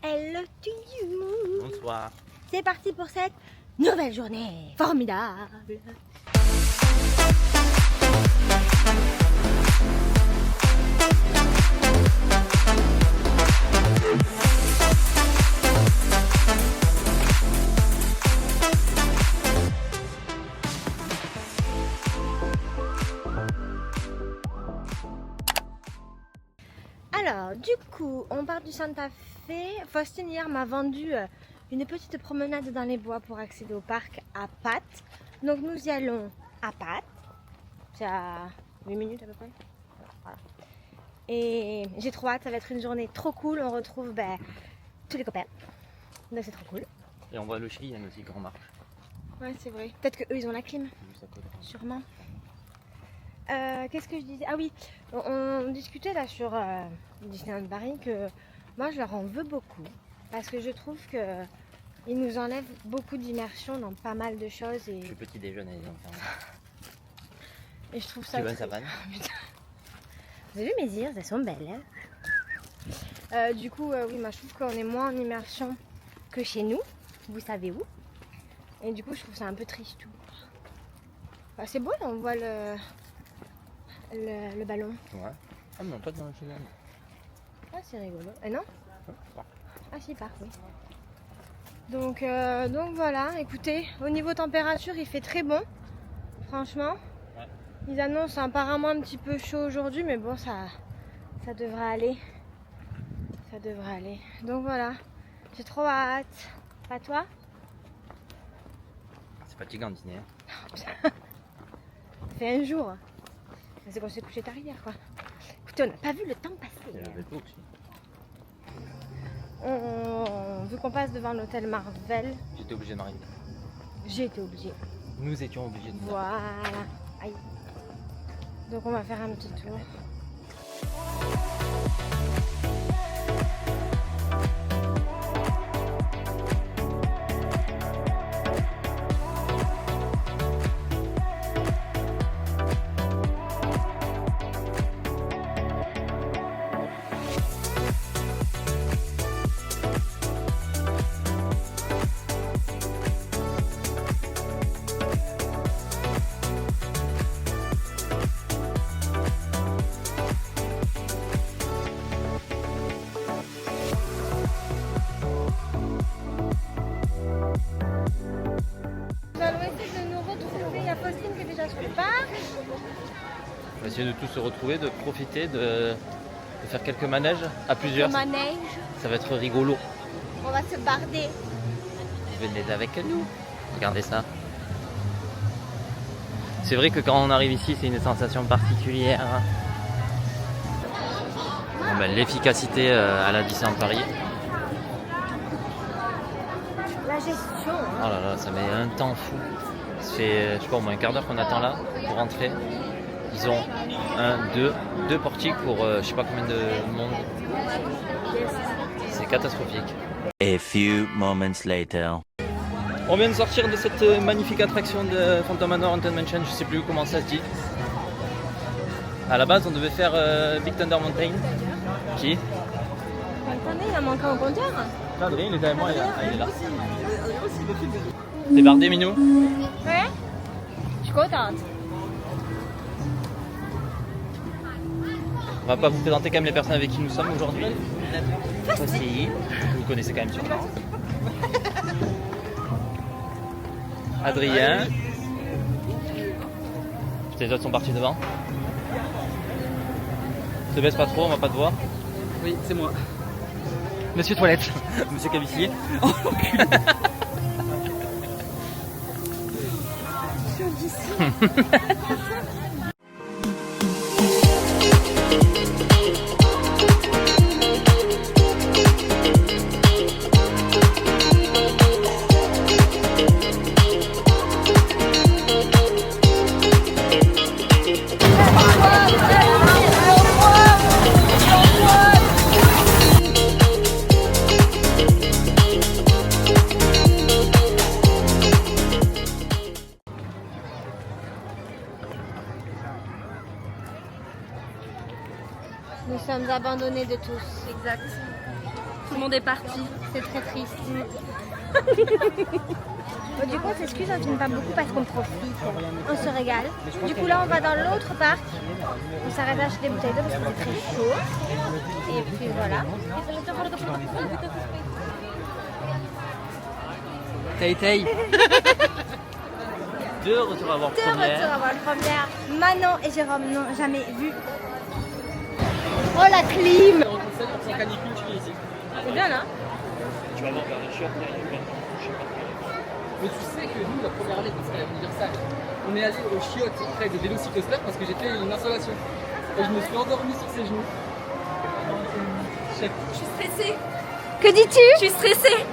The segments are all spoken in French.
hello to you. Bonsoir. C'est parti pour cette nouvelle journée formidable. Alors, du coup, on part du Santa Fe. Faustine hier m'a vendu une petite promenade dans les bois pour accéder au parc à Pat. Donc nous y allons à Pat. C'est à 8 minutes à peu près. Voilà. Et j'ai trop hâte, ça va être une journée trop cool. On retrouve tous les copains. Donc c'est trop cool. Et on voit le Chili, il y a aussi Grand Marche. Ouais, c'est vrai. Peut-être qu'eux ils ont la clim. Juste à côté. Sûrement. Qu'est-ce que je disais? Ah oui, on discutait là sur Disneyland Paris que moi je leur en veux beaucoup parce que je trouve que ils nous enlèvent beaucoup d'immersion dans pas mal de choses et Je suis petit déjeuner, les enfants. je trouve ça. Tu veux un savane? Vous avez vu mes ears? Elles sont belles. Hein, du coup, oui, moi je trouve qu'on est moins en immersion que chez nous. Vous savez où? Et du coup, je trouve ça un peu triste. Bah, c'est beau, là, on voit le ballon. Ouais. Ah non, pas dans le Chili. Ah, c'est rigolo. Non? Ah si, par oui. Donc voilà, écoutez, au niveau température, il fait très bon. Franchement. Ouais. Ils annoncent apparemment un petit peu chaud aujourd'hui, mais bon, ça devrait aller. Ça devrait aller. Donc voilà, j'ai trop hâte. Pas toi? C'est fatigant Disney. Ça fait un jour. C'est qu'on s'est couché tard hier, quoi. Écoutez, on n'a pas vu le temps passer. Il y a le vélo aussi. Vu qu'on passe devant l'hôtel Marvel, J'étais obligé de m'arrêter. j'ai été obligée. Nous étions obligés de nous Voilà. Aïe. Donc on va faire un petit tour. Nous allons essayer de nous retrouver. Il y a Faustine qui est déjà sur le parc. On va essayer de tous se retrouver, de profiter, de faire quelques manèges à plusieurs. Le manège. Ça va être rigolo. On va se barder. Venez avec nous. Regardez ça. C'est vrai que quand on arrive ici, c'est une sensation particulière. Bon, l'efficacité à la Disneyland Paris. La gestion. Oh là là, ça met un temps fou. Ça fait, je sais pas, au moins un quart d'heure qu'on attend là pour rentrer. Ils ont deux portiques pour je sais pas combien de monde. C'est catastrophique. A few moments later. On vient de sortir de cette magnifique attraction de Phantom Manor Haunted Mansion, je sais plus comment ça se dit. À la base, on devait faire Big Thunder Mountain. Qui? Attendez, il a manqué un compteur. Adrien, il est derrière moi, il est là. Débardé, Minou? Ouais. Je suis contente. On va pas vous présenter quand même les personnes avec qui nous sommes aujourd'hui. Voici, vous connaissez quand même sûrement. Adrien. Putain, les autres sont partis devant. Te baisse pas trop, on va pas te voir. Oui, c'est moi. Monsieur Toilette. Monsieur Cavissier. Nous sommes abandonnés de tous. Exact. Tout le monde est parti. C'est très triste. Bon, du coup, on s'excuse, on filme pas beaucoup parce qu'on profite, on se régale. Du coup, là, on va dans l'autre parc. On s'arrête à acheter des bouteilles d'eau parce que c'est très chaud. Et puis voilà. Tay. De retour à voir De retour à voir le première. Manon et Jérôme n'ont jamais vu. Oh la clim! C'est bien là? Tu vas voir vers les chiottes, Mais tu sais que nous, la première année, parce qu'à l'Universal, on est allé aux chiottes près de Vélocicoaster parce que j'ai fait une installation. Et je me suis endormi sur ses genoux. Je suis stressée. Que dis-tu? Je suis stressée.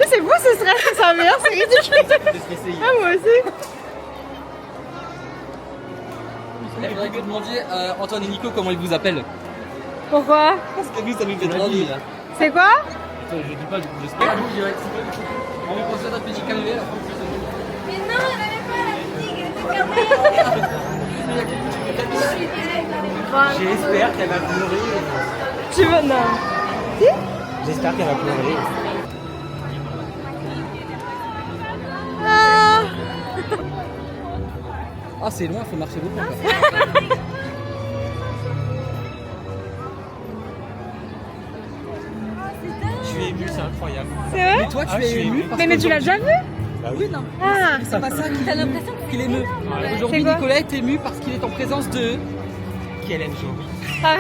C'est beau ce stress, ça mère, c'est ridicule. Ah, moi aussi. Il faudrait que vous demandiez à Antoine et Nico comment ils vous appellent. Pourquoi? Parce que nous, ça nous fait trop rire. C'est quoi? Je dis pas, du coup, j'espère. Nous, je dirais que c'est pas du tout. On va penser à notre petit canapé là. Mais non, elle n'avait pas la boutique, elle était J'espère qu'elle va pleurer. Tu veux? Non. J'espère qu'elle va pleurer. Ah. Ah, c'est loin, faut marcher beaucoup. Je suis ému, c'est incroyable. C'est vrai? Toi, tu Ah, je es suis ému ému. parce Mais tu l'as déjà vu? Bah oui, non. Ah. c'est pas ça T'as l'impression que qu'il émeut. Aujourd'hui, C'est quoi? Nicolas est ému parce qu'il est en présence de. Quelle aime Joe. Ah.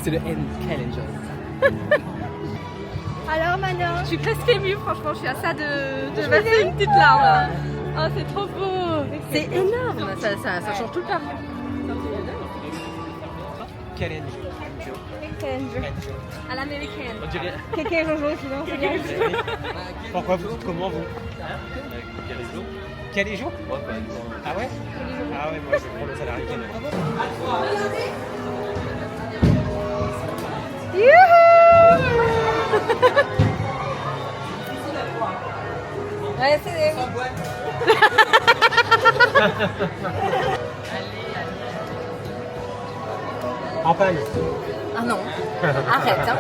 C'est le N. Kellen Joe. Alors Manon? je suis presque émue, franchement, je suis à ça de verser une petite larme là. Oh, c'est trop beau. C'est énorme. Ça change tout le parc. Quelle aime Joe. À l'américaine. On dirait. Kéké Jojo, sinon c'est bien. Pourquoi vous? Comment vous? Quel est Joe? Ah ouais? Ah ouais, moi je prends le salarié Quel Ouais, c'est... En panne. Ah non. Arrête, hein.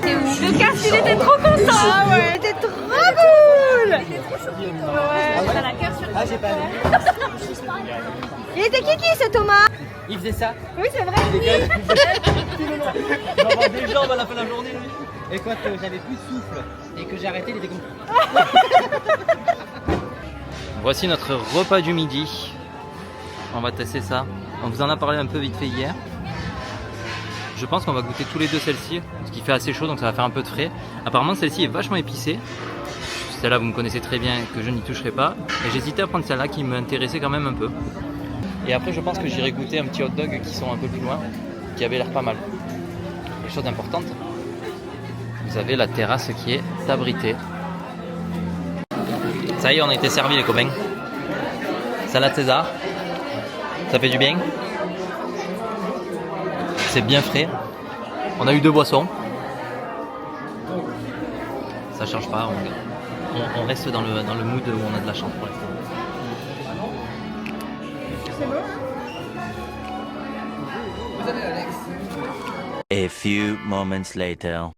C'est où? Lucas, il était trop content. Ah ouais, t'es trop cool. T'as la cœur sur Ah, j'ai pas vu. Il était qui ce Thomas? Il faisait ça. Oui, c'est vrai. Il va avoir des jambes à la fin de la journée, lui. Et quand j'avais plus de souffle et que j'ai arrêté, il était comme. Voici notre repas du midi. On va tester ça. On vous en a parlé un peu vite fait hier. Je pense qu'on va goûter tous les deux celle-ci, parce qu'il fait assez chaud donc ça va faire un peu de frais. Apparemment celle-ci est vachement épicée. Celle-là vous me connaissez très bien que je n'y toucherai pas. Et j'hésitais à prendre celle-là qui m'intéressait quand même un peu. Et après je pense que j'irai goûter un petit hot dog qui sont un peu plus loin, qui avait l'air pas mal. Et chose importante, vous avez la terrasse qui est abritée. Ça y est, on a été servis les copains. Salade César. Ça fait du bien. C'est bien frais. On a eu 2 boissons. Ça change pas. On reste dans le mood où on a de la chance pour l'instant. C'est beau. Vous avez Alex. A few moments later.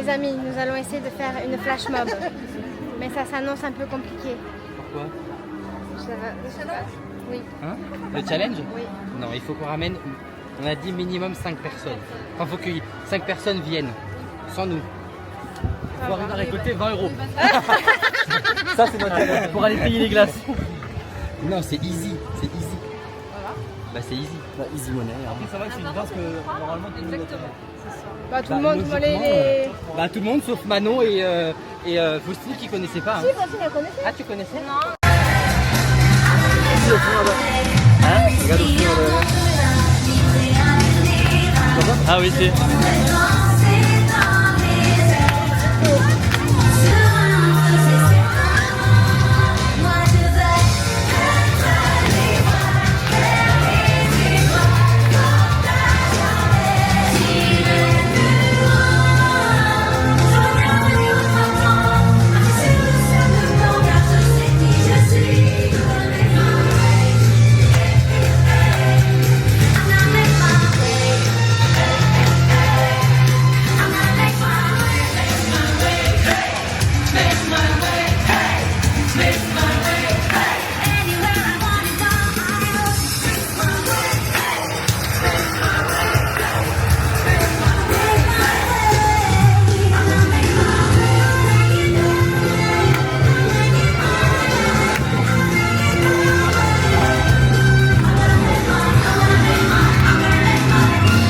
les amis, nous allons essayer de faire une flash mob. Mais ça s'annonce un peu compliqué. Pourquoi? Je sais pas. Oui. Hein? Le challenge? Oui. Non, il faut qu'on ramène, on a dit minimum 5 personnes. Enfin, il faut que 5 personnes viennent, sans nous. Il faut arriver à récolter 20 €. Ça, c'est notre challenge pour aller payer les glaces. Non, c'est easy, c'est easy. Bah, c'est easy. Bah, easy money. Après, ça va que c'est une danse que normalement tout le monde doit faire. Bah, tout le monde, les... Bah, tout le monde sauf Manon et Faustine qui connaissaient pas. Hein. Si, Faustine, elle connaissait. Ah, tu connaissais? Non. Hein? Regarde au fond, Ah oui, c'est.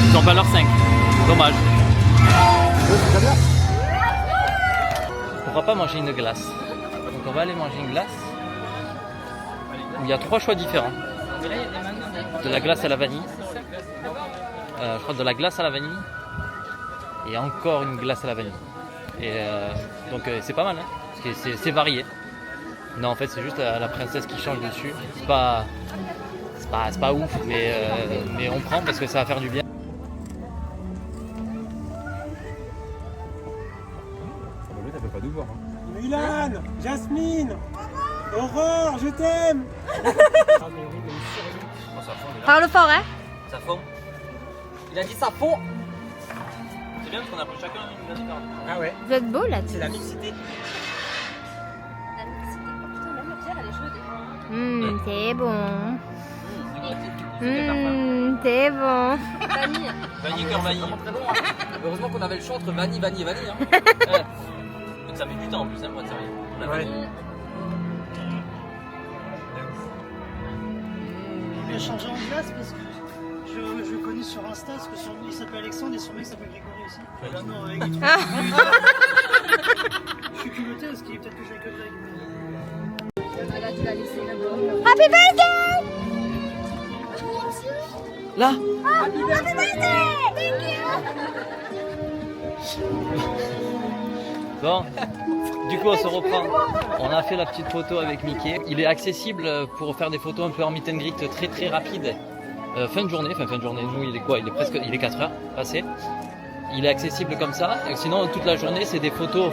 Ils ont pas leur 5. Dommage. On va pas manger une glace. Donc on va aller manger une glace. Il y a 3 choix différents. De la glace à la vanille. Je crois de la glace à la vanille. Et encore une glace à la vanille. Et donc c'est pas mal, hein, parce que c'est varié. Non, en fait c'est juste la princesse qui change dessus. C'est pas ouf, mais on prend parce que ça va faire du bien. Mulan, Jasmine, Aurore, je t'aime. Parle fort, hein. Ça fond. Il a dit ça fond. C'est bien parce qu'on a pris chacun une glace différente. Ah ouais, Vous êtes beau là-dessus. c'est la mixité. C'est bon. C'est bon. Vanille. Vanille, cœur vanille. Très bon, hein. Heureusement qu'on avait le choix entre vanille, vanille et vanille. Hein. Ouais. Donc ça met du temps en plus, hein, pour être sérieux. La Ouais. vanille. Il a changé en glace parce que je le connais sur Insta, parce que il s'appelle Alexandre et son mec s'appelle Grégory aussi. Là, non, avec les Je suis culotté parce qu'il est peut-être que j'ai que Greg. Ah, là, tu l'as laissé là-bas. Happy birthday! Là. Happy birthday! Bon, du coup on se reprend. On a fait la petite photo avec Mickey. Il est accessible pour faire des photos un peu en meet and greet très très rapide. Fin de journée, nous il est quoi? Il est 4 heures passé. Il est accessible comme ça. Et sinon toute la journée c'est des photos.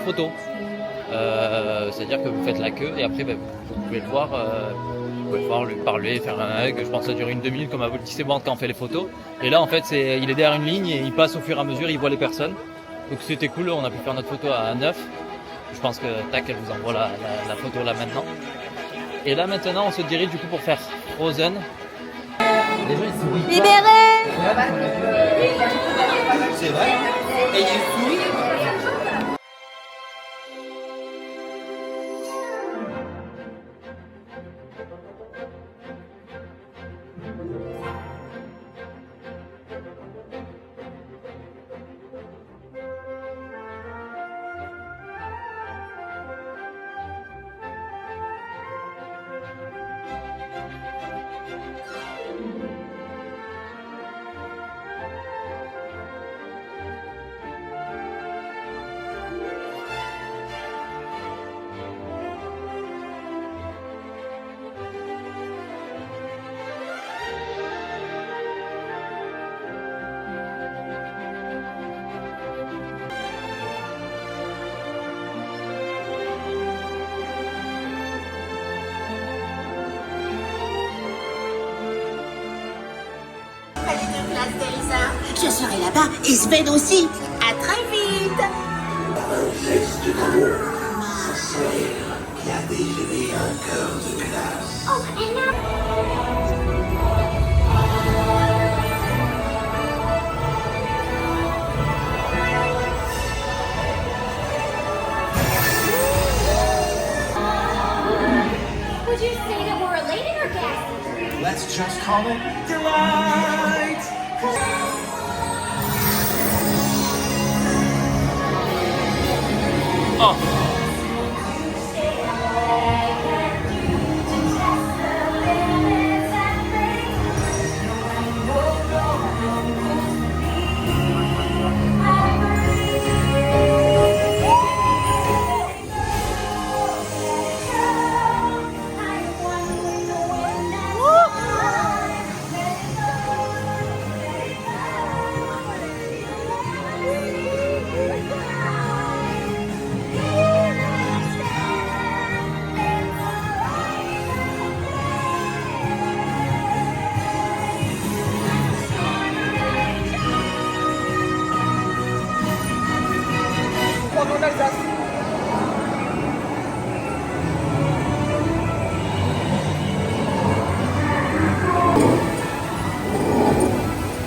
C'est-à-dire que vous faites la queue et après vous pouvez le voir. Vous pouvez voir, lui parler, faire un hug. Je pense que ça dure une demi-minute comme à votre lycée quand on fait les photos. Et là en fait il est derrière une ligne et il passe au fur et à mesure, il voit les personnes. Donc c'était cool, on a pu faire notre photo à 9. Je pense que tac, elle vous envoie la photo là maintenant. Et là maintenant on se dirige du coup pour faire Frozen. Les gens ils sourient. Libéré! C'est vrai. Et il sourit. Je serai là-bas et Sven aussi. À très vite. Would you say that we're elated or gassy? Let's just call it delight.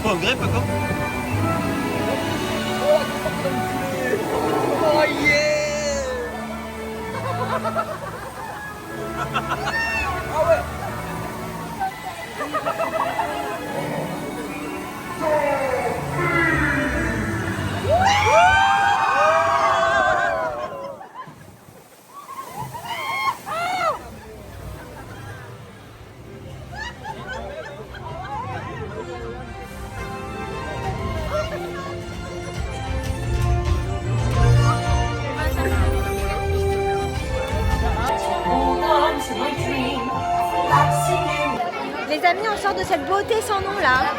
Pas au grec, Paco? Les amis, on sort de cette beauté sans nom là.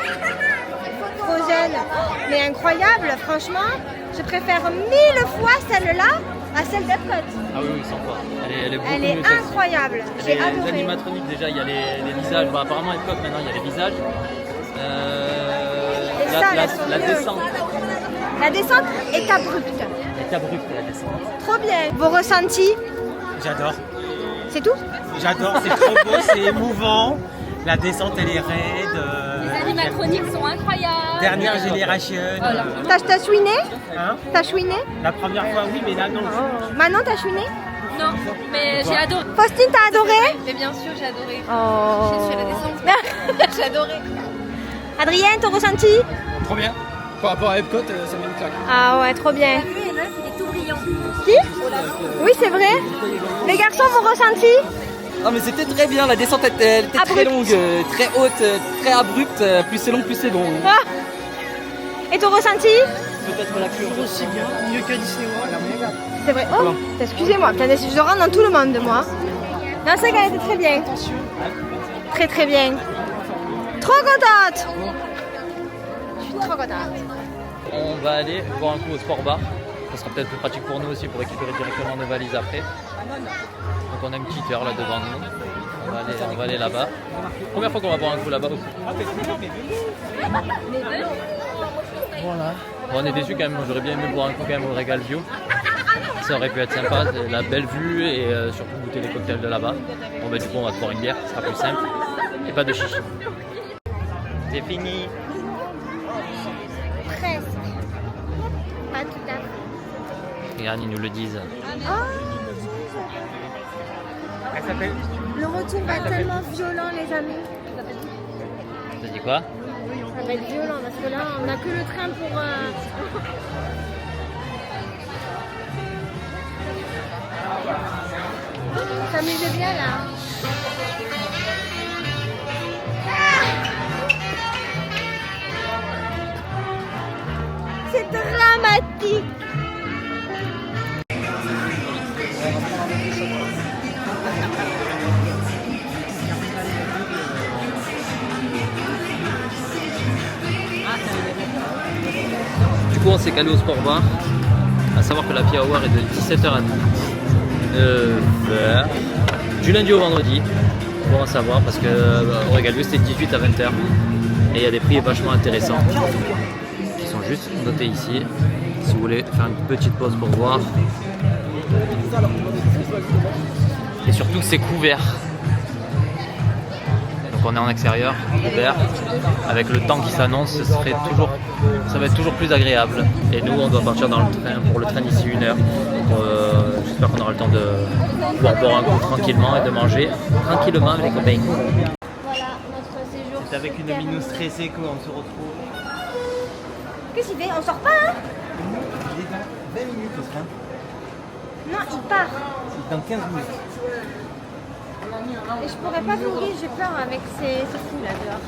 Frozen, mais incroyable, franchement. Je préfère 1000 fois celle-là à celle d'Epcot. Ah oui, oui, 100 fois. Elle est beaucoup Elle est mieux celle-ci. incroyable. J'ai Les adoré. animatroniques, déjà, il y a les visages. Bon, apparemment, Epcot, maintenant, il y a les visages. Et ça, elles sont la mieux. descente. La descente est abrupte. Elle est abrupte, la descente. Trop bien. Vos ressentis, J'adore. c'est tout? J'adore, c'est trop beau, c'est émouvant. La descente, elle est raide. Les animatroniques sont incroyables. Dernière génération. T'as chouiné? Hein? T'as chouiné? La première fois, oui, mais là, non. Manon, t'as chouiné? Non, mais j'ai adoré. Faustine, t'as adoré? Mais bien sûr, j'ai adoré. Oh. Je suis à la descente. J'ai adoré. Adrien, ton ressenti? Trop bien. Par rapport à Epcot, ça met une claque. Ah ouais, trop bien. Il est tout brillant. Qui? Oui, c'est vrai. Les garçons, vos ressentis? Ah mais c'était très bien, la descente elle était très Abrupte. longue, très haute, très abrupte, plus c'est long, plus c'est bon. Ah. Et ton ressenti? Peut-être la cure. Aussi bien, mieux qu'à Disney World. C'est vrai. Oh, excusez-moi, putain, je rentre dans tout le monde de moi. Non, c'est qu'elle était très bien. Très très bien. Trop contente. Je suis trop contente. On va aller boire un coup au sport bar. Ça sera peut-être plus pratique pour nous aussi pour récupérer directement nos valises après. Donc on a une petite heure là devant nous. On va aller là-bas. Première fois qu'on va boire un coup là-bas aussi. Voilà. Bon, on est déçus quand même. J'aurais bien aimé boire un coup quand même au Regal Bio. Ça aurait pu être sympa, la belle vue et surtout goûter les cocktails de là-bas. Bon bah du coup on va boire une bière, ce sera plus simple. Et pas de chichi. C'est fini. Presque. Pas tout à fait. Regarde, ils nous le disent. Elle s'appelle? Le retour va être tellement violent, les amis. T'as dit quoi? Ça va être violent parce que là, on n'a que le train pour. S'amuser bien là. C'est dramatique. Du coup on s'est calé au sport bar. À savoir que la happy hour est de 17h à 20h. Du lundi au vendredi. Bon à savoir parce que au Regal Bio c'était 18 à 20h. Et il y a des prix vachement intéressants. Qui sont juste notés ici. Ils sont vous voulez faire une petite pause pour voir. Et surtout c'est couvert. Donc on est en extérieur, couvert. Avec le temps qui s'annonce, ça va être toujours plus agréable. Et nous on doit partir dans le train pour le train d'ici 1 heure. J'espère qu'on aura le temps de pouvoir boire un coup tranquillement et de manger tranquillement avec les copains. Voilà, notre séjour. C'est avec une terminé. minou stressée qu'on se retrouve. Qu'est-ce qu'il fait? On sort pas, hein? Il est dans 20 minutes au train. Non, il part. C'est dans 15 minutes. Et je pourrais pas vlogger, j'ai peur avec ces fous là dehors.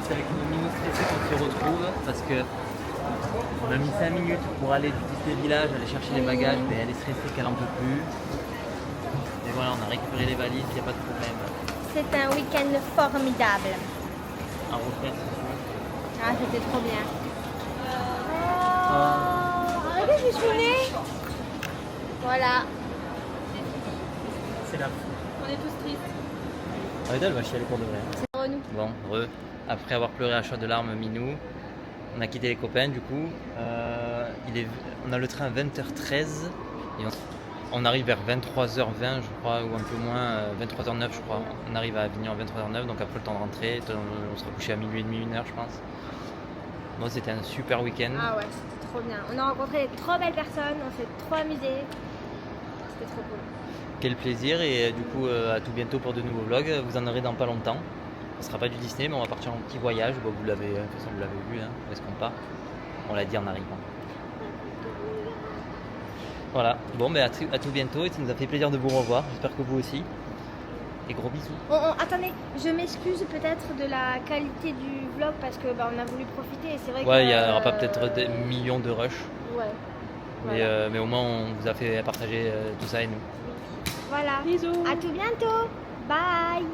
C'est avec une minou stressée qu'on se retrouve parce que on a mis 5 minutes pour aller du Disney Village, aller chercher les bagages, mais elle est stressée qu'elle en peut plus. Et voilà, on a récupéré les valises, il n'y a pas de problème. C'est un week-end formidable. À refaire si tu veux. Ah, c'était trop bien. Arrêtez, je suis née. Voilà. C'est là. On est tous tristes. Arrête, elle va chialer pour de vrai. Bon, après avoir pleuré à chaudes larmes, Minou, on a quitté les copains du coup. On a le train à 20h13 et on arrive vers 23h20 je crois, ou un peu moins, 23h09 je crois. On arrive à Avignon à 23h09, donc après le temps de rentrer, on sera couché à minuit et demi, 1h je pense. Moi c'était un super week-end. Ah ouais, c'était trop bien. On a rencontré de trop belles personnes, on s'est trop amusé. C'était trop cool. Quel plaisir et du coup à tout bientôt pour de nouveaux vlogs. Vous en aurez dans pas longtemps. Ce sera pas du Disney mais on va partir en petit voyage. Bon, de toute façon vous l'avez vu, hein. Où est-ce qu'on part? On l'a dit en arrivant. Voilà, bon ben à tout bientôt et ça nous a fait plaisir de vous revoir. J'espère que vous aussi. Et gros bisous. Attendez, je m'excuse peut-être de la qualité du vlog parce que on a voulu profiter et c'est vrai que... Ouais, il y aura pas peut-être des millions de rushs. Ouais. Mais, Voilà. mais au moins on vous a fait partager tout ça et nous. Voilà. Bisous. À tout bientôt. Bye.